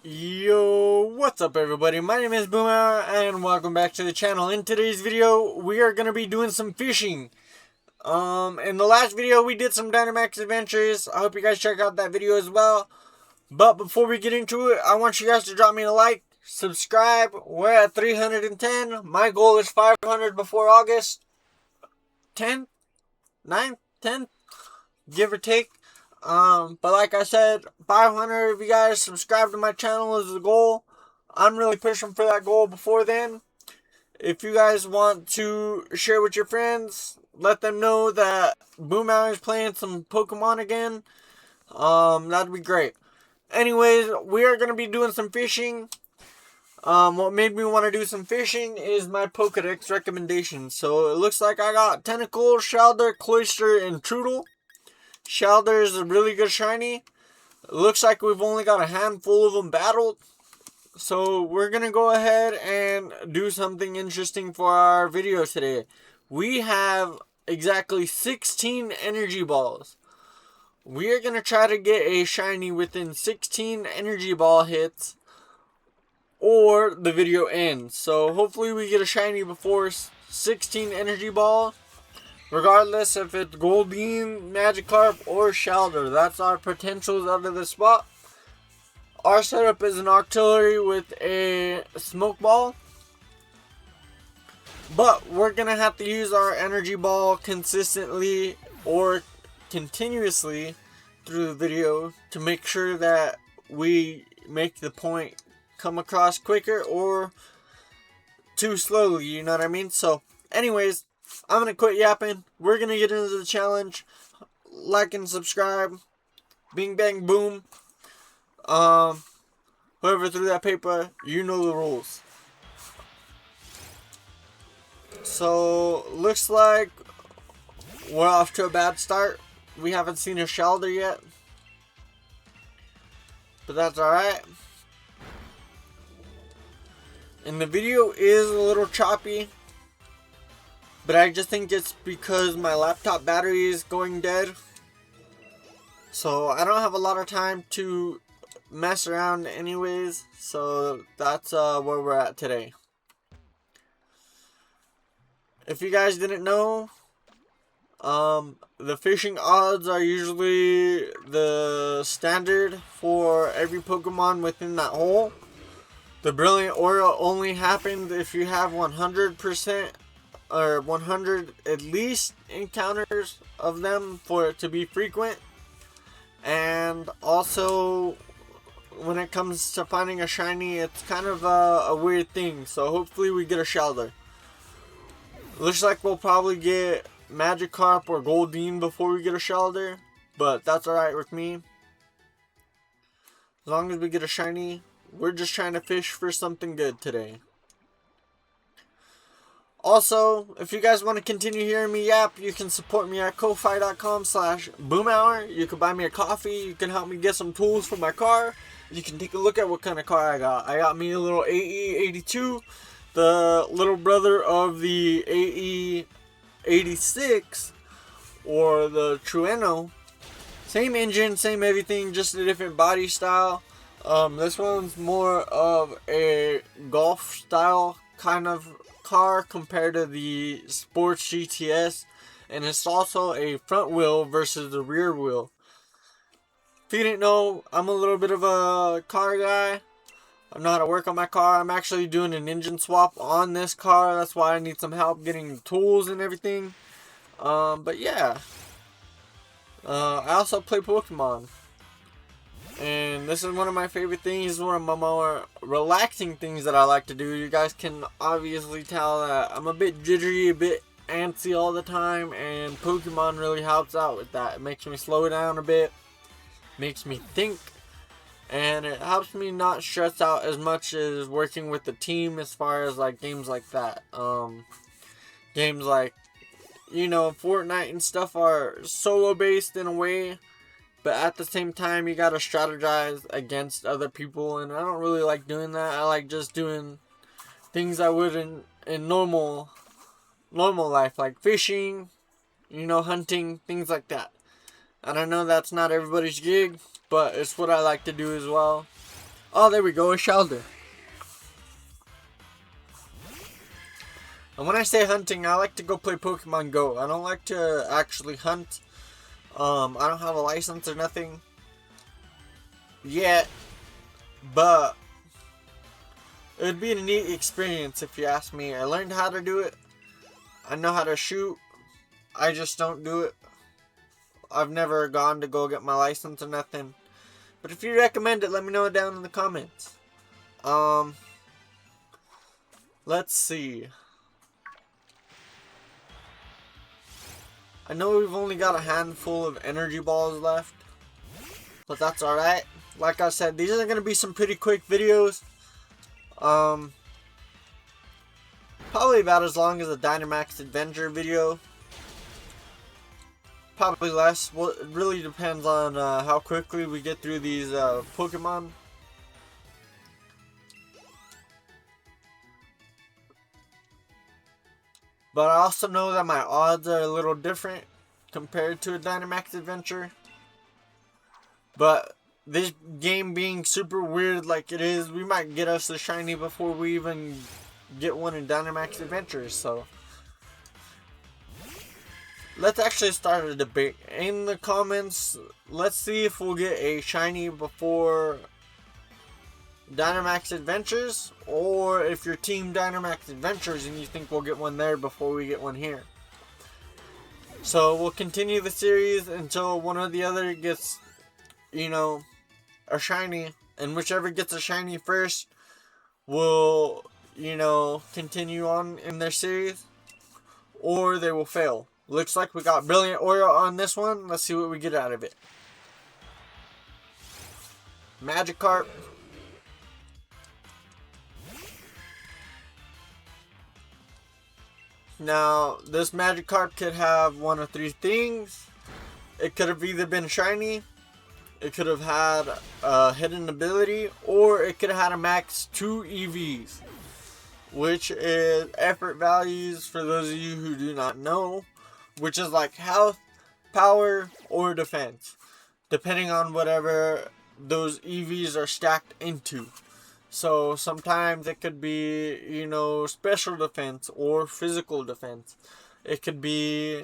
Yo, what's up everybody? My name is BOOMHOUR and welcome back to the channel. In today's video, we are going to be doing some fishing. In the last video, we did some Dynamax adventures. I hope you guys check out that video as well. But before we get into it, I want you guys to drop me a like, subscribe. We're at 310. My goal is 500 before August 10th, 9th, 10th, give or take. But like I said, 500 of you guys subscribe to my channel is the goal. I'm really pushing for that goal before then. If you guys want to share with your friends, let them know that BOOMHOUR is playing some Pokemon again. That'd be great. Anyways, we are going to be doing some fishing. What made me want to do some fishing is my Pokedex recommendations. So it looks like I got Tentacle, Shellder, Cloyster, and Trudel. Shellder is a really good shiny. It looks like we've only got a handful of them battled. So we're going to go ahead and do something interesting for our video today. We have exactly 16 energy balls. We are going to try to get a shiny within 16 energy ball hits or the video ends. So hopefully we get a shiny before 16 energy balls. Regardless if it's Goldeen, Magikarp, or Shellder, that's our potentials out of the spot. Our setup is an Octillery with a Smoke Ball. But we're going to have to use our Energy Ball consistently or continuously through the video to make sure that we make the point come across quicker or too slowly, you know what I mean? So, anyways, I'm going to quit yapping. We're going to get into the challenge. Like and subscribe. Bing, bang, boom. Whoever threw that paper, you know the rules. So, looks like we're off to a bad start. We haven't seen a Shellder yet. But that's alright. And the video is a little choppy. But I just think it's because my laptop battery is going dead. So I don't have a lot of time to mess around anyways. So that's where we're at today. If you guys didn't know, the fishing odds are usually the standard for every Pokemon within that hole. The Brilliant Aura only happens if you have 100% or 100 at least encounters of them for it to be frequent. And also when it comes to finding a shiny, it's kind of a weird thing. So hopefully we get a Shellder. Looks like we'll probably get Magikarp or Goldeen before we get a Shellder, but that's alright with me. As long as we get a shiny, we're just trying to fish for something good today. Also, if you guys want to continue hearing me yap, you can support me at ko-fi.com/boomhour. You can buy me a coffee. You can help me get some tools for my car. You can take a look at what kind of car I got. I got me a little AE82, the little brother of the AE86, or the Trueno. Same engine, same everything, just a different body style. This one's more of a golf style kind of car compared to the Sports GTS, and it's also a front wheel versus the rear wheel. If you didn't know, I'm a little bit of a car guy. I know how to work on my car. I'm actually doing an engine swap on this car. That's why I need some help getting tools and everything. But yeah, I also play Pokemon. And this is one of my favorite things, one of my more relaxing things that I like to do. You guys can obviously tell that I'm a bit jittery, a bit antsy all the time, and Pokemon really helps out with that. It makes me slow down a bit, makes me think, and it helps me not stress out as much as working with the team as far as like games like that. Games like, you know, Fortnite and stuff are solo based in a way. But at the same time, you gotta strategize against other people, and I don't really like doing that. I like just doing things I would in normal life, like fishing, you know, hunting, things like that. And I know that's not everybody's gig, but it's what I like to do as well. Oh, there we go, a Shellder. And when I say hunting, I like to go play Pokemon Go. I don't like to actually hunt. I don't have a license or nothing yet, but it would be a neat experience if you ask me. I learned how to do it. I know how to shoot. I just don't do it. I've never gone to go get my license or nothing. But if you recommend it, let me know down in the comments. Let's see. I know we've only got a handful of energy balls left, but that's alright. Like I said, these are going to be some pretty quick videos. Probably about as long as a Dynamax Adventure video. Probably less. Well, it really depends on how quickly we get through these Pokemon. But I also know that my odds are a little different compared to a Dynamax Adventure. But this game being super weird like it is, we might get us a shiny before we even get one in Dynamax Adventures. So let's actually start a debate in the comments. Let's see if we'll get a shiny before Dynamax Adventures, or if you're Team Dynamax Adventures and you think we'll get one there before we get one here. So we'll continue the series until one or the other gets, you know, a shiny, and whichever gets a shiny first will, you know, continue on in their series, or they will fail. Looks like we got Brilliant Aura on this one. Let's see what we get out of it. Magikarp. Now, this Magikarp could have one of three things. It could have either been shiny, it could have had a hidden ability, or it could have had a max 2 EVs, which is effort values for those of you who do not know, which is like health, power, or defense, depending on whatever those EVs are stacked into. So sometimes it could be, you know, special defense or physical defense. It could be,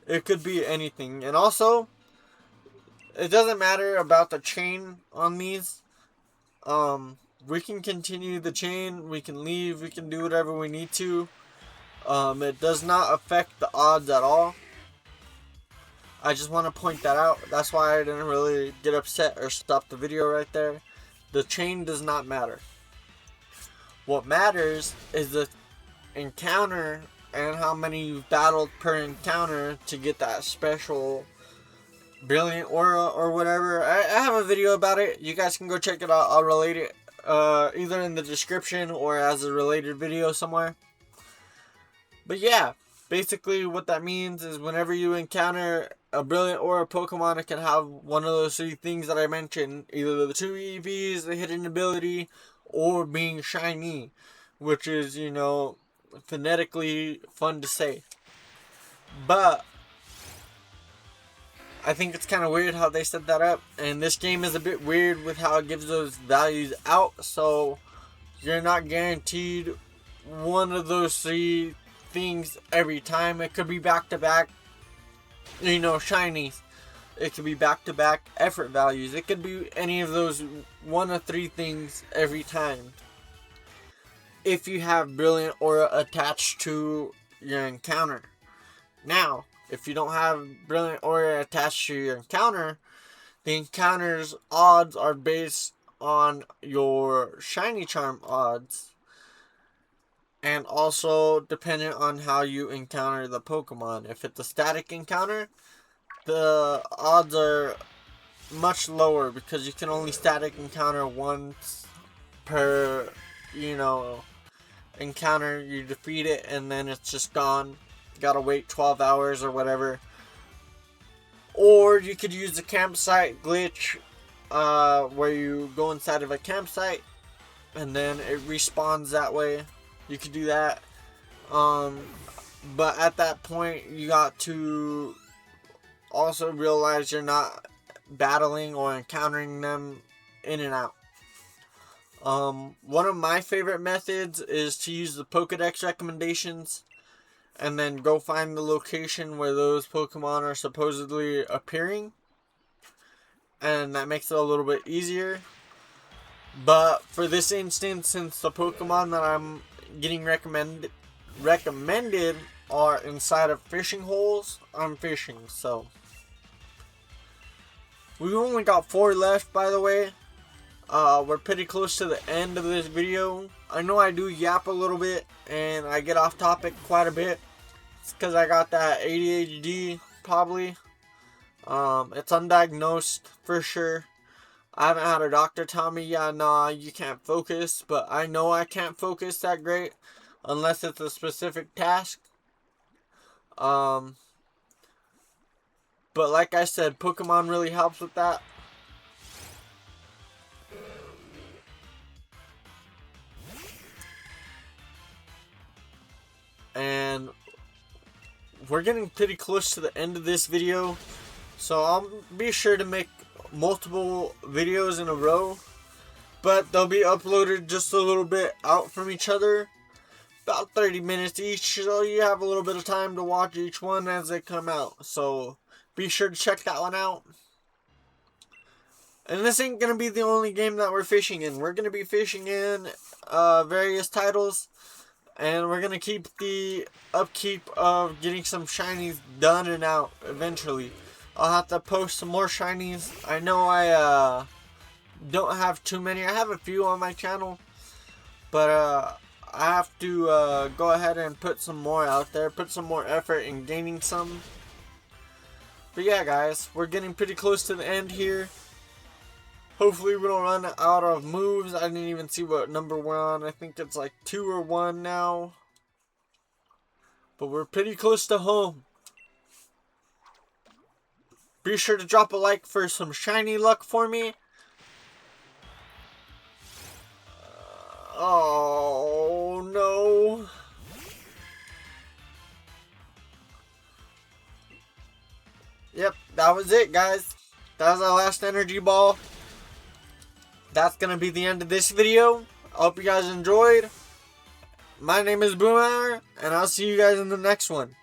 it could be anything. And also, it doesn't matter about the chain on these. We can continue the chain, we can leave, we can do whatever we need to. It does not affect the odds at all. I just want to point that out. That's why I didn't really get upset or stop the video right there. The chain does not matter. What matters is the encounter and how many you've battled per encounter to get that special Brilliant Aura or whatever. I have a video about it. You guys can go check it out. I'll relate it either in the description or as a related video somewhere. But yeah, basically what that means is whenever you encounter a Brilliant Aura Pokemon, it can have one of those three things that I mentioned. Either the 2 EVs, the hidden ability, or being shiny. Which is, you know, phonetically fun to say. But I think it's kind of weird how they set that up. And this game is a bit weird with how it gives those values out. So you're not guaranteed one of those three things every time. It could be back-to-back, you know, shinies. It could be back-to-back effort values. It could be any of those one of three things every time, if you have Brilliant Aura attached to your encounter. Now, if you don't have Brilliant Aura attached to your encounter, the encounter's odds are based on your Shiny Charm odds, and also dependent on how you encounter the Pokemon. If it's a static encounter, the odds are much lower because you can only static encounter once per, you know, encounter. You defeat it and then it's just gone. You gotta wait 12 hours or whatever. Or you could use the campsite glitch, where you go inside of a campsite and then it respawns that way. You could do that. But at that point, you got to also realize you're not battling or encountering them in and out. One of my favorite methods is to use the Pokedex recommendations and then go find the location where those Pokemon are supposedly appearing, and that makes it a little bit easier. But for this instance, since the Pokemon that I'm getting recommended are inside of fishing holes, I'm fishing. So we've only got 4 left, by the way. We're pretty close to the end of this video. I know I do yap a little bit and I get off topic quite a bit. It's because I got that ADHD, probably. It's undiagnosed for sure. I haven't had a doctor tell me, yeah, nah, you can't focus. But I know I can't focus that great unless it's a specific task. But like I said, Pokemon really helps with that. And we're getting pretty close to the end of this video, so I'll be sure to make multiple videos in a row, but they'll be uploaded just a little bit out from each other, about 30 minutes each, so you have a little bit of time to watch each one as they come out. So be sure to check that one out. And this ain't gonna be the only game that we're fishing in. We're gonna be fishing in various titles, and we're gonna keep the upkeep of getting some shinies done and out eventually. I'll have to post some more shinies. I know I don't have too many. I have a few on my channel, but I have to go ahead and put some more out there, put some more effort in gaining some. But yeah, guys, we're getting pretty close to the end here. Hopefully we don't run out of moves. I didn't even see what number we're on. I think it's like 2 or 1 now. But we're pretty close to home. Be sure to drop a like for some shiny luck for me. Oh no. Yep, that was it, guys. That was our last energy ball. That's going to be the end of this video. I hope you guys enjoyed. My name is BOOMHOUR, and I'll see you guys in the next one.